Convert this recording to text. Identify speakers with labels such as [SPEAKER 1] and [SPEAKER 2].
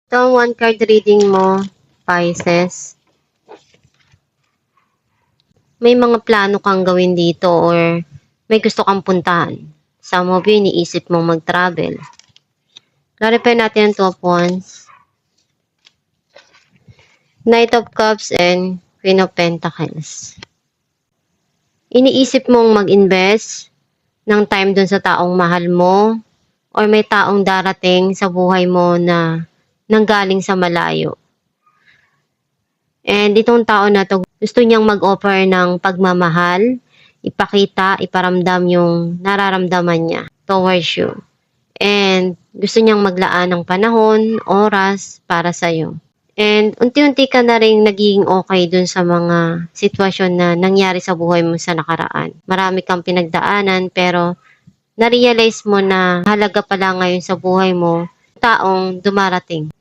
[SPEAKER 1] Ito ang one card reading mo, Pisces. May mga plano kang gawin dito or may gusto kang puntahan. Some of you, iniisip mong mag-travel. Clarify natin ang 2 of Wands. Knight of Cups and Queen of Pentacles. Iniisip mong mag-invest ng time dun sa taong mahal mo or may taong darating sa buhay mo na nanggaling sa malayo. And itong tao na to, gusto niyang mag-offer ng pagmamahal, ipakita, iparamdam yung nararamdaman niya towards you. And gusto niyang maglaan ng panahon, oras para sa'yo. And unti-unti ka na rin naging okay dun sa mga sitwasyon na nangyari sa buhay mo sa nakaraan. Marami kang pinagdaanan pero na-realize mo na halaga pala ngayon sa buhay mo taong dumarating